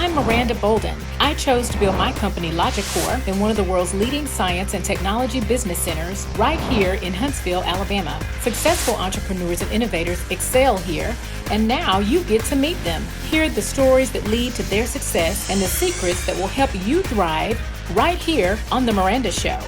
I'm Miranda Bolden. I chose to build my company Logicor in one of the world's leading science and technology business centers right here in Huntsville, Alabama. Successful entrepreneurs and innovators excel here, and now you get to meet them. Hear the stories that lead to their success and the secrets that will help you thrive right here on The Miranda Show.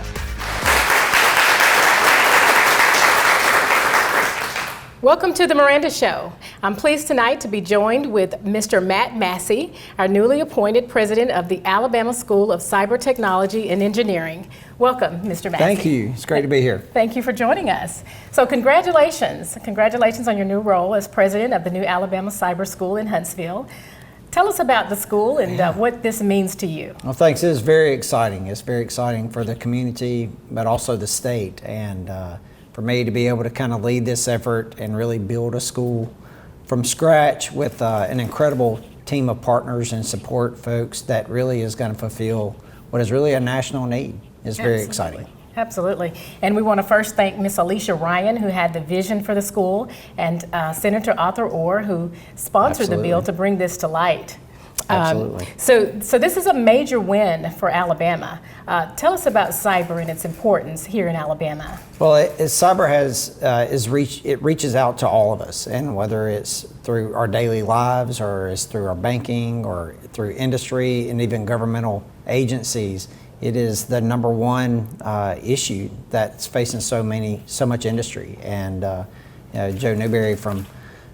Welcome to The Miranda Show. I'm pleased tonight to be joined with Mr. Matt Massey, our newly appointed president of the Alabama School of Cyber Technology and Engineering. Welcome, Mr. Massey. Thank you. It's great to be here. Thank you for joining us. So congratulations. Congratulations on your new role as president of the new Alabama Cyber School in Huntsville. Tell us about the school and what this means to you. Well, thanks. It is very exciting. It's very exciting for the community, but also the state. And for me to be able to kind of lead this effort and really build a school from scratch with an incredible team of partners and support folks that really is going to fulfill what is really a national need is very exciting. Absolutely. And we want to first thank Miss Alicia Ryan, who had the vision for the school, and Senator Arthur Orr, who sponsored the bill to bring this to light. Absolutely. So this is a major win for Alabama. Tell us about cyber and its importance here in Alabama. Well, cyber it reaches out to all of us, and whether it's through our daily lives or it's through our banking or through industry and even governmental agencies, it is the number one issue that's facing so much industry. And Joe Newberry from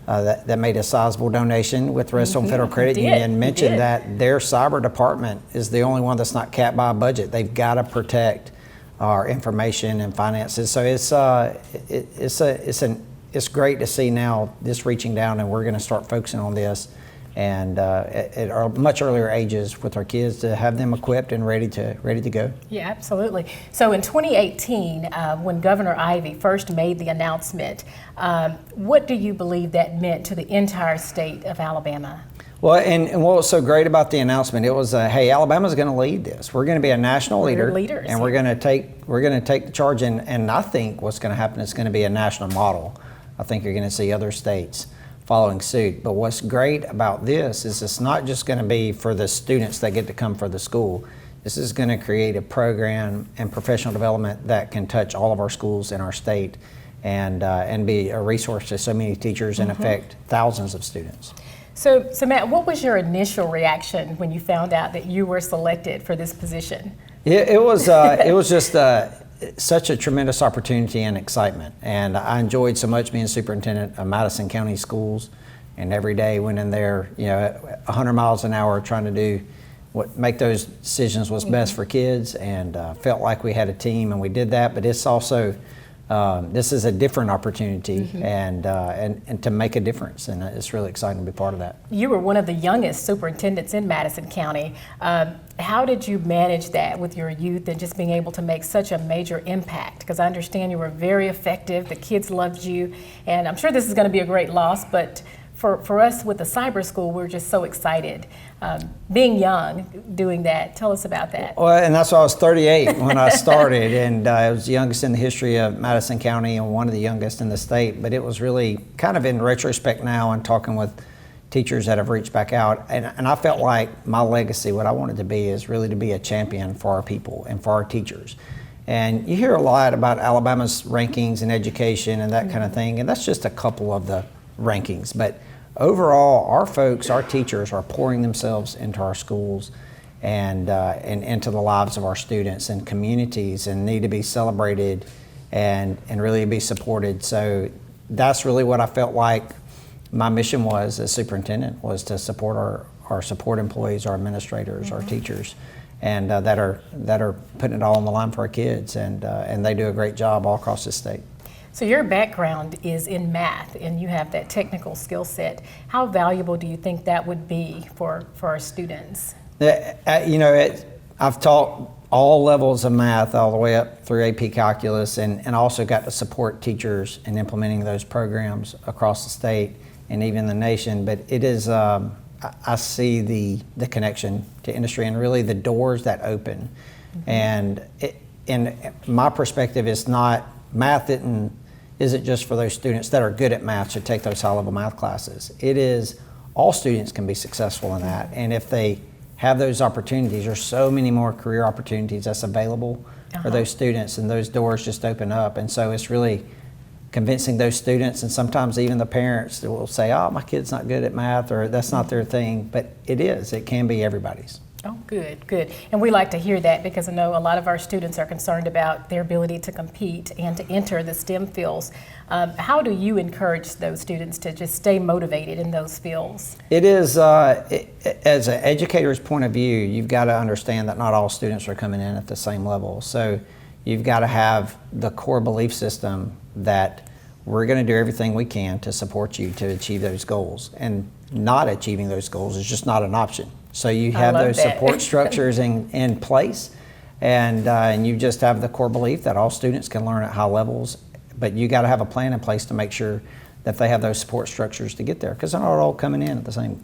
that made a sizable donation with Redstone Federal Credit Union mentioned that their cyber department is the only one that's not capped by a budget. They've got to protect our information and finances. So it's great to see now this reaching down, and we're going to start focusing on this and at our much earlier ages with our kids to have them equipped and ready to go. Yeah, absolutely. So in 2018, when Governor Ivey first made the announcement, what do you believe that meant to the entire state of Alabama? Well, and what was so great about the announcement, it was, hey, Alabama's going to lead this. We're going to be a national leader, and we're going to take the charge. And I think what's going to happen is going to be a national model. I think you're going to see other states following suit. But what's great about this is it's not just going to be for the students that get to come for the school. This is going to create a program and professional development that can touch all of our schools in our state and be a resource to so many teachers and affect thousands of students. So Matt, what was your initial reaction when you found out that you were selected for this position? It was just such a tremendous opportunity and excitement, and I enjoyed so much being superintendent of Madison County Schools, and every day went in there, 100 miles an hour trying to do make those decisions was best for kids, and felt like we had a team and we did that. But it's also this is a different opportunity and to make a difference, and it's really exciting to be part of that. You were one of the youngest superintendents in Madison County. How did you manage that with your youth and just being able to make such a major impact? Because I understand you were very effective, the kids loved you, and I'm sure this is going to be a great loss, but for us with the cyber school, we're just so excited. Being young, doing that, tell us about that. Well, and that's why I was 38 when I started, and I was the youngest in the history of Madison County and one of the youngest in the state. But it was really kind of in retrospect now and talking with teachers that have reached back out, and I felt like my legacy, what I wanted to be, is really to be a champion for our people and for our teachers. And you hear a lot about Alabama's rankings in education and that kind of thing, and that's just a couple of the rankings. But overall, our folks, our teachers, are pouring themselves into our schools and into the lives of our students and communities, and need to be celebrated and really be supported. So that's really what I felt like my mission was as superintendent, was to support our support employees, our administrators, our teachers, and that are putting it all on the line for our kids, and they do a great job all across the state. So your background is in math, and you have that technical skill set. How valuable do you think that would be for our students? I've taught all levels of math all the way up through AP Calculus, and also got to support teachers in implementing those programs across the state and even the nation. But it is, I see the connection to industry and really the doors that open. And in my perspective, it's not, math isn't just for those students that are good at math to take those high-level math classes. It is all students can be successful in that. And if they have those opportunities, there's so many more career opportunities that's available for those students, and those doors just open up. And so it's really convincing those students, and sometimes even the parents that will say, oh, my kid's not good at math, or that's not their thing, but it is. It can be everybody's. Oh, good, good. And we like to hear that, because I know a lot of our students are concerned about their ability to compete and to enter the STEM fields. How do you encourage those students to just stay motivated in those fields? It is, as an educator's point of view, you've got to understand that not all students are coming in at the same level. So you've got to have the core belief system that we're going to do everything we can to support you to achieve those goals. And not achieving those goals is just not an option. So you have those support structures in place, and you just have the core belief that all students can learn at high levels, but you got to have a plan in place to make sure that they have those support structures to get there, because they're not all coming in at the same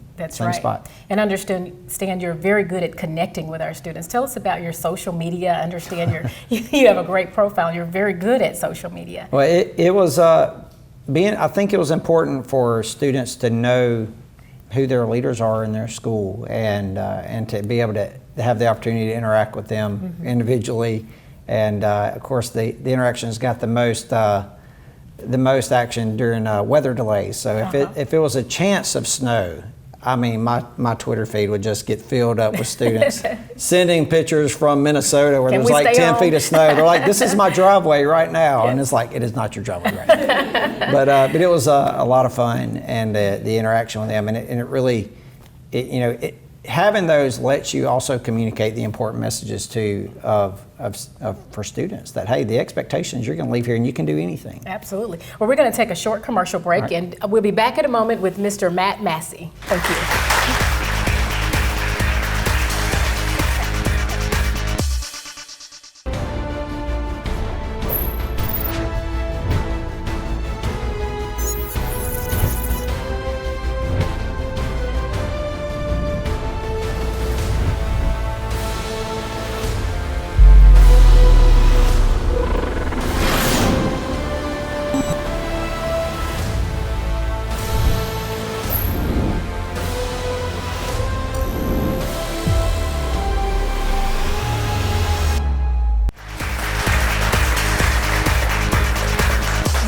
spot. And understand you're very good at connecting with our students. Tell us about your social media. I understand you have a great profile. You're very good at social media. Well, it was I think it was important for students to know who their leaders are in their school, and to be able to have the opportunity to interact with them individually. And of course, the interactions got the most action during weather delays. So if it was a chance of snow, I mean, my Twitter feed would just get filled up with students sending pictures from Minnesota where there's like 10 feet of snow. They're like, this is my driveway right now. Yes. And it's like, it is not your driveway right now. But it was a lot of fun, and the interaction with them. And it really, having those lets you also communicate the important messages too for students that, hey, the expectations, you're going to leave here and you can do anything. Absolutely. Well, we're going to take a short commercial break, and we'll be back in a moment with Mr. Matt Massey. Thank you.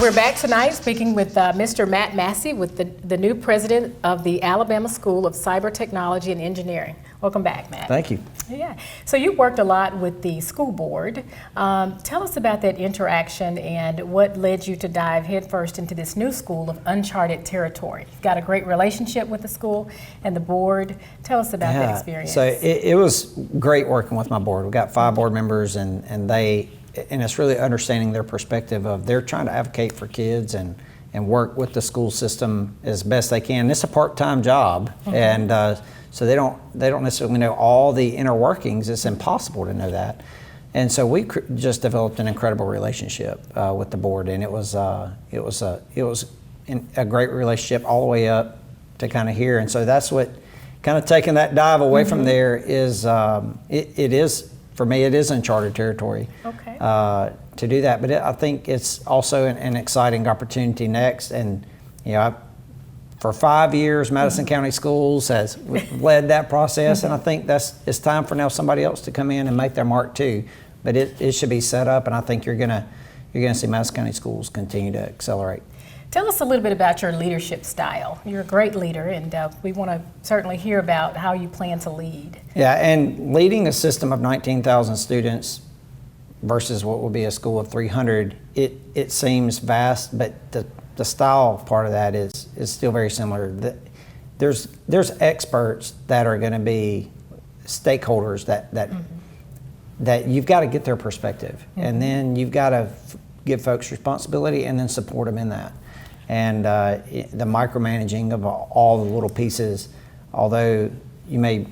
We're back tonight speaking with Mr. Matt Massey, with the new president of the Alabama School of Cyber Technology and Engineering. Welcome back, Matt. Thank you. Yeah. So you worked a lot with the school board. Tell us about that interaction and what led you to dive headfirst into this new school of uncharted territory. You've got a great relationship with the school and the board. Tell us about that experience. So it was great working with my board. We've got 5 board members, and it's really understanding their perspective of they're trying to advocate for kids and work with the school system as best they can. It's a part-time job, and so they don't necessarily know all the inner workings. It's impossible to know that, and so we just developed an incredible relationship with the board, and it was a great relationship all the way up to kind of here. And so that's what kind of taking that dive away from there is. It is. For me, it is uncharted territory to do that, but I think it's also an exciting opportunity next. And for 5 years, Madison County Schools has led that process, and I think it's time for now somebody else to come in and make their mark too. But it should be set up, and I think you're gonna see Madison County Schools continue to accelerate. Tell us a little bit about your leadership style. You're a great leader, and we want to certainly hear about how you plan to lead. Yeah, and leading a system of 19,000 students versus what will be a school of 300, it seems vast, but the style part of that is still very similar. There's experts that are going to be stakeholders that you've got to get their perspective, and then you've got to give folks responsibility and then support them in that. And the micromanaging of all the little pieces, although you may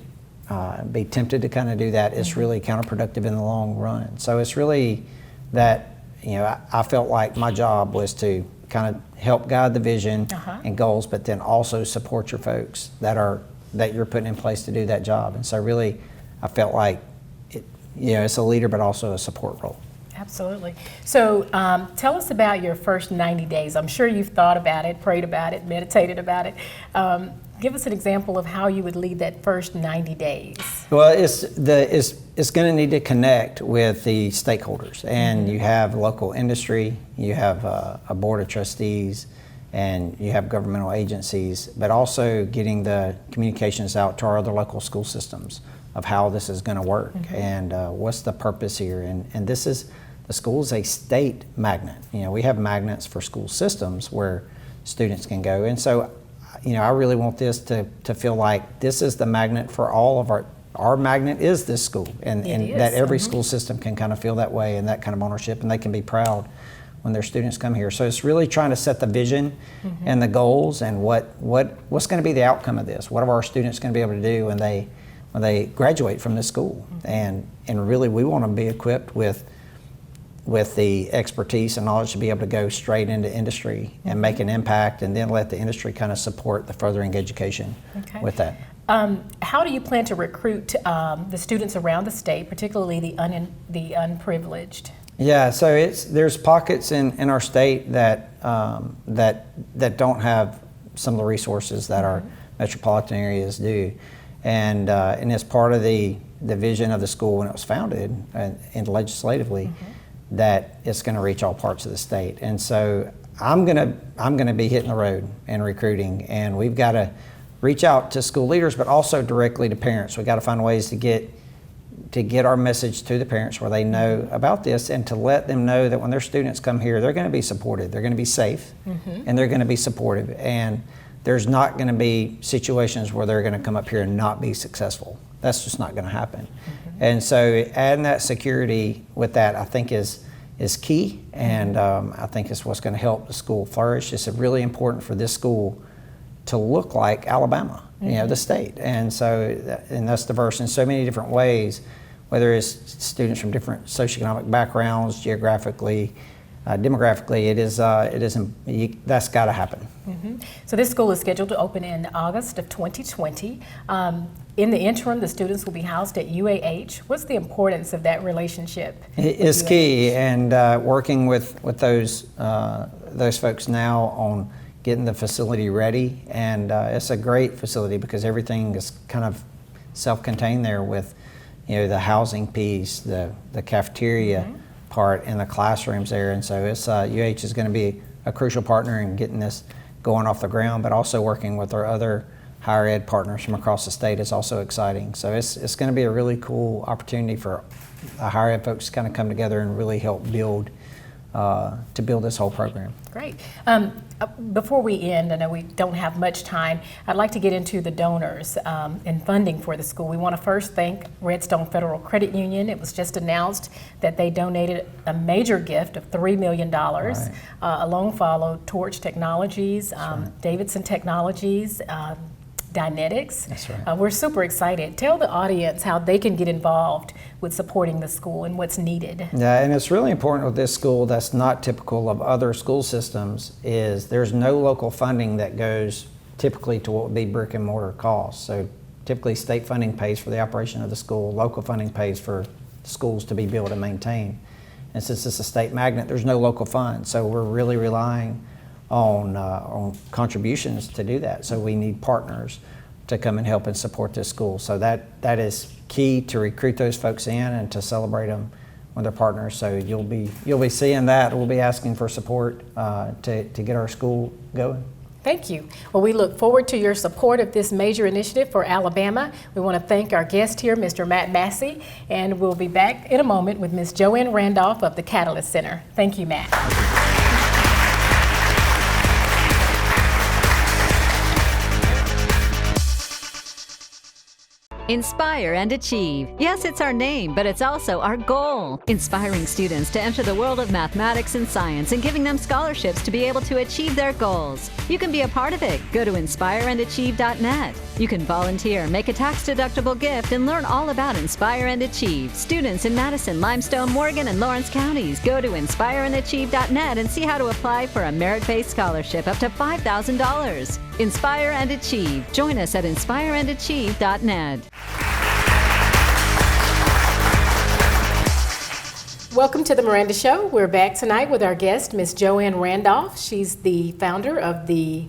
be tempted to kind of do that, it's really counterproductive in the long run. So it's really that, I felt like my job was to kind of help guide the vision and goals, but then also support your folks that you're putting in place to do that job. And so really, I felt like it's a leader, but also a support role. Absolutely. So tell us about your first 90 days. I'm sure you've thought about it, prayed about it, meditated about it. Give us an example of how you would lead that first 90 days. Well, it's going to need to connect with the stakeholders, and you have local industry, you have a board of trustees, and you have governmental agencies, but also getting the communications out to our other local school systems of how this is going to work and what's the purpose here. And this is, the school is a state magnet. You know, we have magnets for school systems where students can go, and so I really want this to feel like this is the magnet for all of our magnet is this school, and that every school system can kind of feel that way and that kind of ownership, and they can be proud when their students come here. So it's really trying to set the vision and the goals and what's going to be the outcome of this. What are our students going to be able to do when they graduate from this school? And really we want to be equipped with the expertise and knowledge to be able to go straight into industry and make an impact, and then let the industry kind of support the furthering education with that. How do you plan to recruit the students around the state, particularly the unprivileged? Yeah, so there's pockets in our state that don't have some of the resources that our metropolitan areas do, and it's part of the vision of the school when it was founded and legislatively. That it's going to reach all parts of the state, and so I'm gonna be hitting the road and recruiting, and we've got to reach out to school leaders, but also directly to parents. We got to find ways to get our message to the parents where they know about this, and to let them know that when their students come here, they're going to be supported, they're going to be safe, and they're going to be supportive, and there's not going to be situations where they're going to come up here and not be successful. That's just not going to happen. And so adding that security with that, I think is key, and I think it's what's going to help the school flourish. It's really important for this school to look like Alabama, the state, and that's diverse in so many different ways, whether it's students from different socioeconomic backgrounds, geographically, demographically. That's got to happen. So this school is scheduled to open in August of 2020. In the interim, the students will be housed at UAH. What's the importance of that relationship? It's key, and working with those folks now on getting the facility ready, and it's a great facility because everything is kind of self-contained there with, the housing piece, the cafeteria part, and the classrooms there, and so it's UAH is going to be a crucial partner in getting this going off the ground, but also working with our other higher ed partners from across the state is also exciting. So it's going to be a really cool opportunity for higher ed folks to kind of come together and really help build this whole program. Great. Before we end, I know we don't have much time, I'd like to get into the donors and funding for the school. We want to first thank Redstone Federal Credit Union. It was just announced that they donated a major gift of $3 million. Along followed Torch Technologies, Davidson Technologies, Dynetics. That's right. We're super excited. Tell the audience how they can get involved with supporting the school and what's needed. Yeah, and it's really important with this school that's not typical of other school systems is there's no local funding that goes typically to what would be brick and mortar costs. So typically state funding pays for the operation of the school, local funding pays for schools to be built and maintained. And since it's a state magnet, there's no local funds. So we're really relying on contributions to do that. So we need partners to come and help and support this school. So that is key to recruit those folks in and to celebrate them when they're partners. So you'll be seeing that. We'll be asking for support to get our school going. Thank you. Well, we look forward to your support of this major initiative for Alabama. We want to thank our guest here, Mr. Matt Massey, and we'll be back in a moment with Ms. Joanne Randolph of the Catalyst Center. Thank you, Matt. Inspire and achieve. Yes, it's our name, but it's also our goal. Inspiring students to enter the world of mathematics and science and giving them scholarships to be able to achieve their goals. You can be a part of it. Go to inspireandachieve.net. You can volunteer, make a tax-deductible gift, and learn all about Inspire and Achieve. Students in Madison, Limestone, Morgan, and Lawrence counties, go to inspireandachieve.net and see how to apply for a merit-based scholarship up to $5,000. Inspire and Achieve. Join us at inspireandachieve.net. Welcome to the Miranda Show. We're back tonight with our guest, Ms. Joanne Randolph. She's the founder of the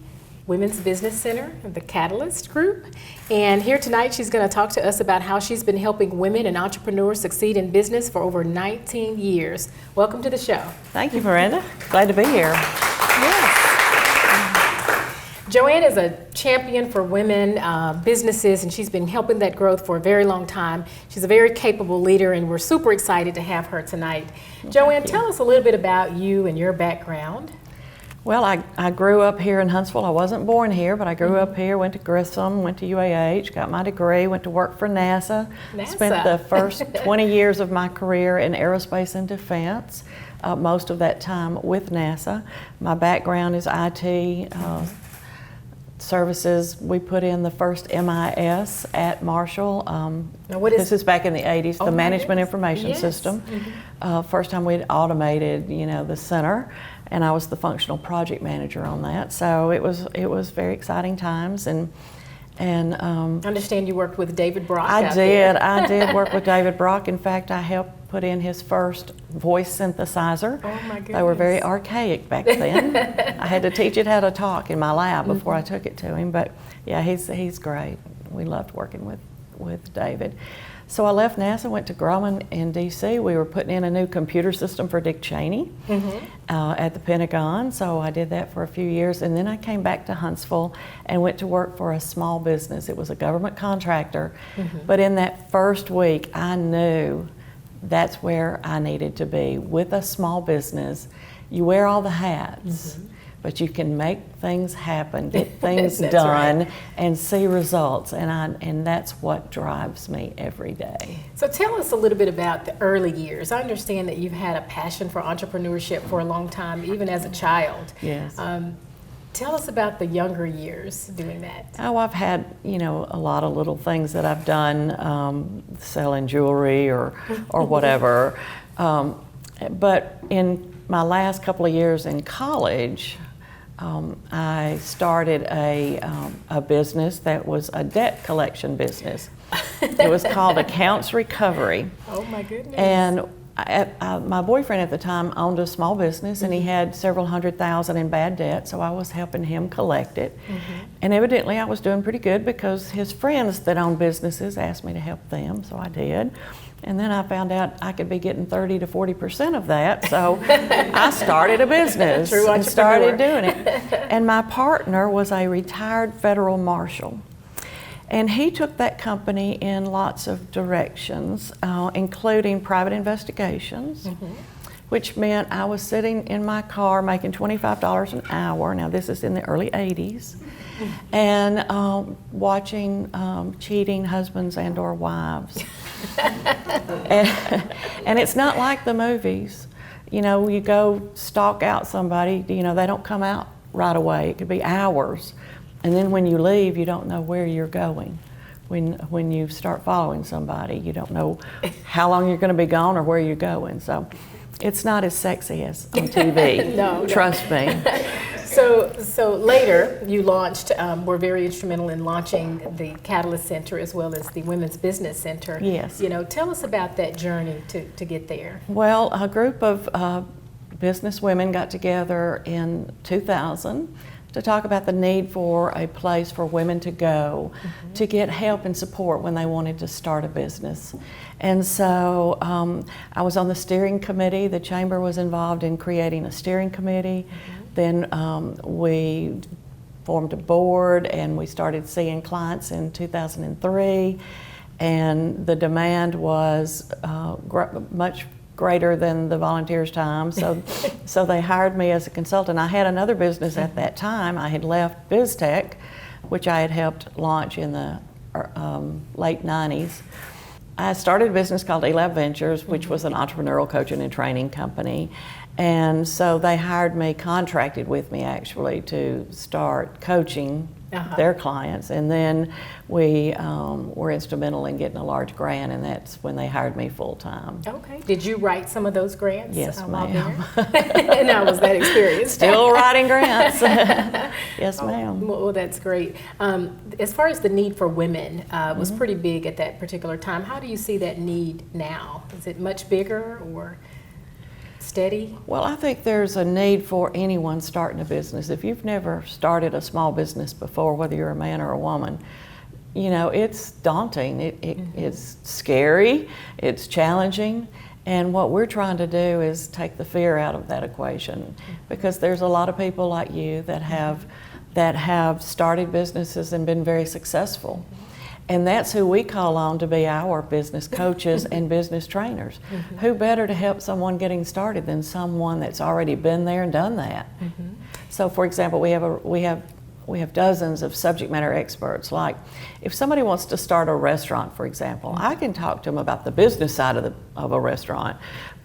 Women's Business Center, the Catalyst Group. And here tonight, she's going to talk to us about how she's been helping women and entrepreneurs succeed in business for over 19 years. Welcome to the show. Thank you, Miranda. Glad to be here. Yes. Joanne is a champion for women businesses, and she's been helping that growth for a very long time. She's a very capable leader, and we're super excited to have her tonight. Joanne, tell us a little bit about you and your background. Well, I grew up here in Huntsville. I wasn't born here, but I grew up here, went to Grissom, went to UAH, got my degree, went to work for NASA. Spent the first 20 years of my career in aerospace and defense, most of that time with NASA. My background is IT services. We put in the first MIS at Marshall. This is back in the 80s, the Management Information System. First time we'd automated, the center. And I was the functional project manager on that, so it was very exciting times. And I understand you worked with David Brock. I did work with David Brock. In fact, I helped put in his first voice synthesizer. Oh my goodness! They were very archaic back then. I had to teach it how to talk in my lab before I took it to him. But yeah, he's great. We loved working with David. So I left NASA, went to Grumman in D.C. We were putting in a new computer system for Dick Cheney at the Pentagon. So I did that for a few years. And then I came back to Huntsville and went to work for a small business. It was a government contractor. But in that first week, I knew that's where I needed to be. With a small business, you wear all the hats. But you can make things happen, get things done, and see results, and that's what drives me every day. So tell us a little bit about the early years. I understand that you've had a passion for entrepreneurship for a long time, even as a child. Yes. Tell us about the younger years doing that. Oh, I've had, a lot of little things that I've done, selling jewelry or whatever. But in my last couple of years in college, I started a business that was a debt collection business. It was called Accounts Recovery. Oh my goodness. And my boyfriend at the time owned a small business, and he had several $100,000 in bad debt, so I was helping him collect it. And evidently I was doing pretty good because his friends that owned businesses asked me to help them, so I did. And then I found out I could be getting 30 to 40% of that, so I started a business and started doing it. And my partner was a retired federal marshal. And he took that company in lots of directions, including private investigations, which meant I was sitting in my car making $25 an hour. Now this is in the early 80s. And watching cheating husbands and or wives. and it's not like the movies. You go stalk out somebody, they don't come out right away. It could be hours. And then when you leave, you don't know where you're going. When you start following somebody, you don't know how long you're going to be gone or where you're going. So it's not as sexy as on TV. No, Trust me. So later you launched, were very instrumental in launching the Catalyst Center as well as the Women's Business Center. Yes. Tell us about that journey to get there. Well, a group of business women got together in 2000 to talk about the need for a place for women to go to get help and support when they wanted to start a business. And so I was on the steering committee. The chamber was involved in creating a steering committee. Then we formed a board and we started seeing clients in 2003. And the demand was much greater than the volunteers' time, so they hired me as a consultant. I had another business at that time. I had left BizTech, which I had helped launch in the late 90s. I started a business called eLab Ventures, which was an entrepreneurial coaching and training company. And so they hired me, contracted with me actually, to start coaching their clients. And then we were instrumental in getting a large grant, and that's when they hired me full time. Okay. Did you write some of those grants? Yes, ma'am. And how was that experience? Still writing grants. Yes, ma'am. Well, that's great. As far as the need for women was pretty big at that particular time. How do you see that need now? Is it much bigger or? steady? Well, I think there's a need for anyone starting a business. If you've never started a small business before, whether you're a man or a woman, you know, it's daunting. It's scary, it's challenging, and what we're trying to do is take the fear out of that equation, because there's a lot of people like you that have started businesses and been very successful. And that's who we call on to be our business coaches and business trainers. Who better to help someone getting started than someone that's already been there and done that? So, for example, we have dozens of subject matter experts. Like, if somebody wants to start a restaurant, for example, I can talk to them about the business side of a restaurant,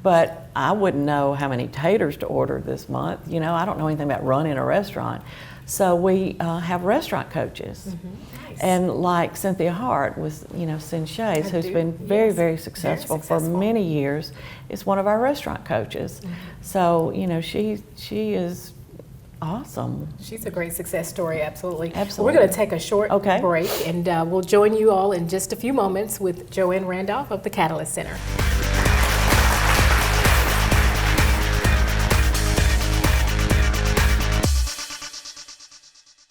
but I wouldn't know how many taters to order this month. You know, I don't know anything about running a restaurant. So we have restaurant coaches. And like Cynthia Hart with, you know, Sinshay's, who's been very successful for many years, is one of our restaurant coaches. So, you know, she is awesome. She's a great success story, absolutely. Absolutely. We're going to take a short break, and we'll join you all in just a few moments with Joanne Randolph of the Catalyst Center.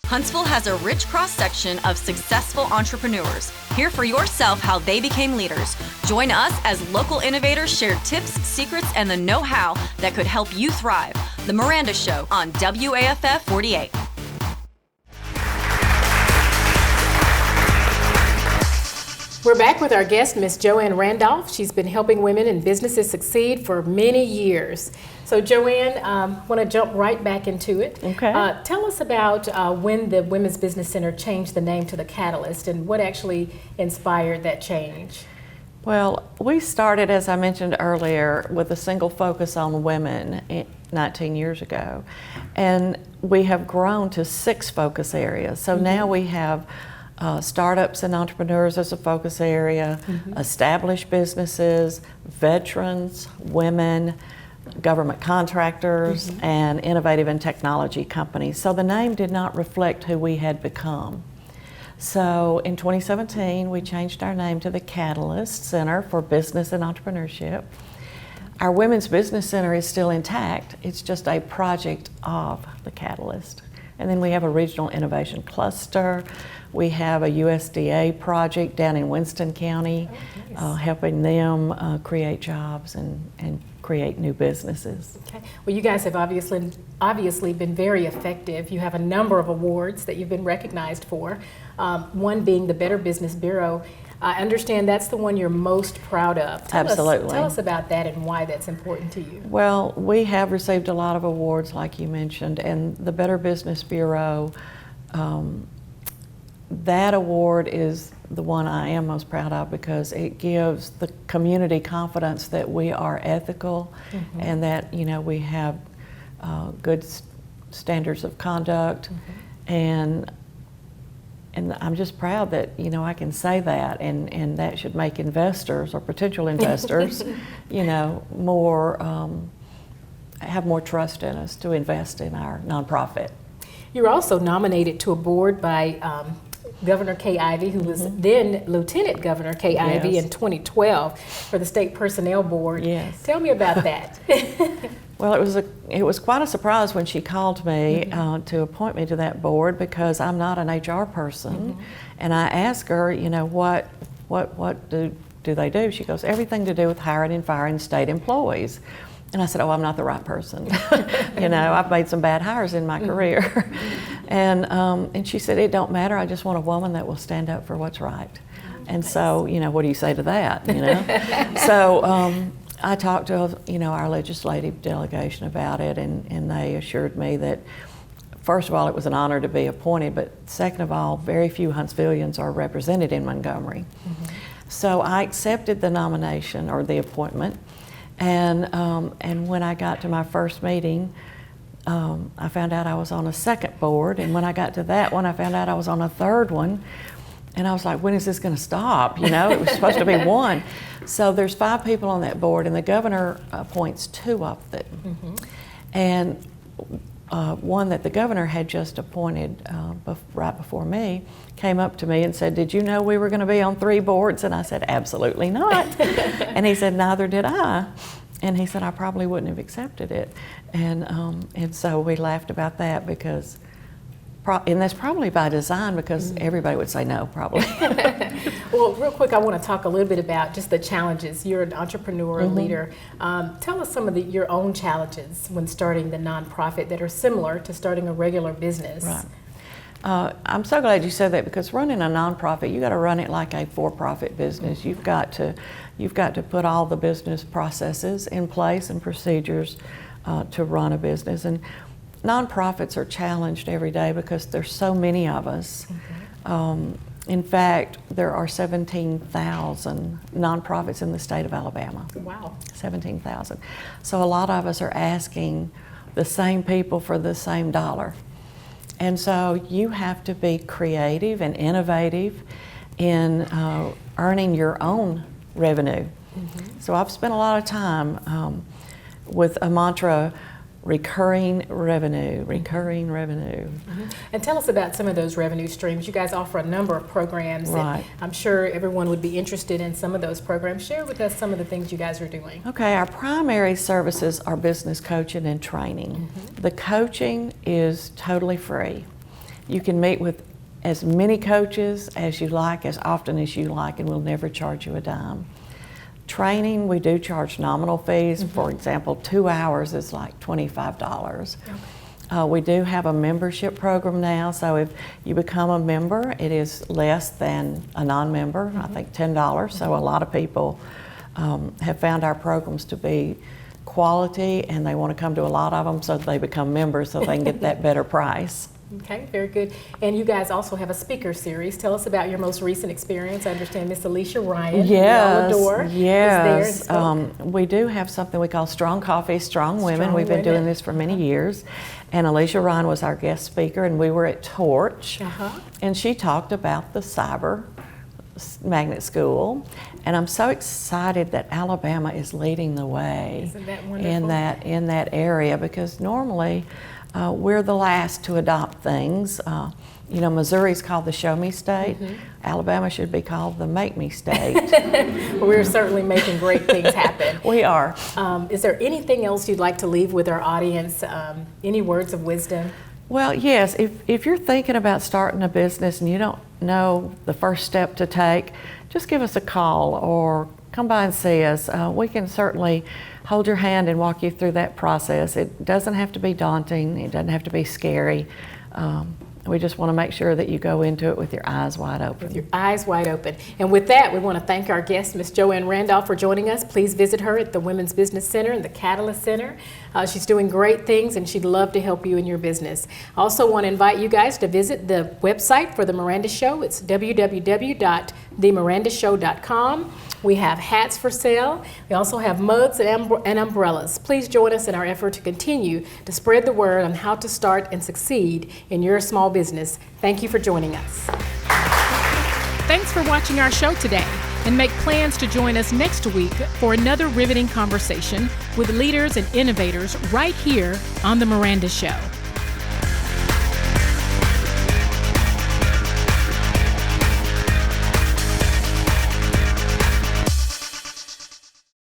Huntsville has a rich cross-section of successful entrepreneurs. Hear for yourself how they became leaders. Join us as local innovators share tips, secrets, and the know-how that could help you thrive. The Miranda Show on WAFF 48. We're back with our guest, Miss Joanne Randolph. She's been helping women and businesses succeed for many years. So Joanne, I want to jump right back into it. Okay. Tell us about when the Women's Business Center changed the name to the Catalyst and what actually inspired that change. Well, we started, as I mentioned earlier, with a single focus on women 19 years ago. And we have grown to 6 focus areas. So now we have startups and entrepreneurs as a focus area, established businesses, veterans, women, government contractors, and innovative and technology companies. So the name did not reflect who we had become. So in 2017, we changed our name to the Catalyst Center for Business and Entrepreneurship. Our Women's Business Center is still intact. It's just a project of the Catalyst. And then we have a regional innovation cluster. We have a USDA project down in Winston County, helping them create jobs and create new businesses. Okay. Well, you guys have obviously been very effective. You have a number of awards that you've been recognized for, one being the Better Business Bureau. I understand that's the one you're most proud of. Absolutely. Tell us about that and why that's important to you. Well, we have received a lot of awards, like you mentioned, and the Better Business Bureau, that award is the one I am most proud of because it gives the community confidence that we are ethical and that, you know, we have good standards of conduct, and I'm just proud that, you know, I can say that, and that should make investors or potential investors, you know, have more trust in us to invest in our nonprofit. You're also nominated to a board by Governor Kay Ivey, who was then Lieutenant Governor Kay Ivey in 2012 for the State Personnel Board. Yes. Tell me about that. Well, it was quite a surprise when she called me to appoint me to that board, because I'm not an HR person, and I asked her, you know, what do they do? She goes, everything to do with hiring and firing state employees. And I said, oh, I'm not the right person. You know, I've made some bad hires in my career. And she said, it don't matter. I just want a woman that will stand up for what's right. And so, you know, what do you say to that, you know? So I talked to, you know, our legislative delegation about it, and they assured me that, first of all, it was an honor to be appointed, but second of all, very few Huntsvillians are represented in Montgomery. So I accepted the nomination or the appointment. And when I got to my first meeting, I found out I was on a second board, and when I got to that one, I found out I was on a third one, and I was like, when is this going to stop? You know, it was supposed to be one. So there's 5 people on that board, and the governor appoints 2 of them. And one that the governor had just appointed right before me came up to me and said, did you know we were going to be on 3 boards? And I said, absolutely not. And he said, neither did I. And he said, I probably wouldn't have accepted it. And so we laughed about that because, and that's probably by design because everybody would say no, probably. Well, real quick, I want to talk a little bit about just the challenges. You're an entrepreneur, a leader. Tell us some of your own challenges when starting the nonprofit that are similar to starting a regular business. Right. I'm so glad you said that because running a nonprofit, you got to run it like a for-profit business. You've got to put all the business processes in place and procedures to run a business. And nonprofits are challenged every day because there's so many of us. In fact, there are 17,000 nonprofits in the state of Alabama. Wow. 17,000. So a lot of us are asking the same people for the same dollar. And so you have to be creative and innovative in earning your own revenue. So I've spent a lot of time with a mantra, recurring revenue, recurring revenue. And tell us about some of those revenue streams. You guys offer a number of programs. Right. And I'm sure everyone would be interested in some of those programs. Share with us some of the things you guys are doing. Okay, our primary services are business coaching and training. The coaching is totally free. You can meet with as many coaches as you like, as often as you like, and we'll never charge you a dime. Training, we do charge nominal fees. For example, 2 hours is like $25. Okay. We do have a membership program now, so if you become a member, it is less than a non-member, I think $10. So a lot of people have found our programs to be quality, and they want to come to a lot of them, so they become members so they can get that better price. Okay, very good. And you guys also have a speaker series. Tell us about your most recent experience. I understand Miss Alicia Ryan, yes, who we all adore, yes. is there and spoke. We do have something we call Strong Coffee, Strong Women. Strong We've been Women. doing this for many years. And Alicia Ryan was our guest speaker, and we were at Torch. And she talked about the cyber magnet school. And I'm so excited that Alabama is leading the way Isn't that wonderful? in that area, because normally we're the last to adopt things. You know, Missouri's called the Show Me State. Alabama should be called the Make Me State. Well, we're certainly making great things happen. We are. Is there anything else you'd like to leave with our audience? Any words of wisdom? Well, yes. If you're thinking about starting a business and you don't know the first step to take, just give us a call or come by and see us. We can certainly hold your hand and walk you through that process. It doesn't have to be daunting. It doesn't have to be scary. We just want to make sure that you go into it with your eyes wide open. With your eyes wide open. And with that, we want to thank our guest, Ms. Joanne Randolph, for joining us. Please visit her at the Women's Business Center and the Catalyst Center. She's doing great things, and she'd love to help you in your business. I also want to invite you guys to visit the website for The Miranda Show. It's www.themirandashow.com. We have hats for sale. We also have mugs and umbrellas. Please join us in our effort to continue to spread the word on how to start and succeed in your small business. Thank you for joining us. Thanks for watching our show today, and make plans to join us next week for another riveting conversation with leaders and innovators right here on The Miranda Show.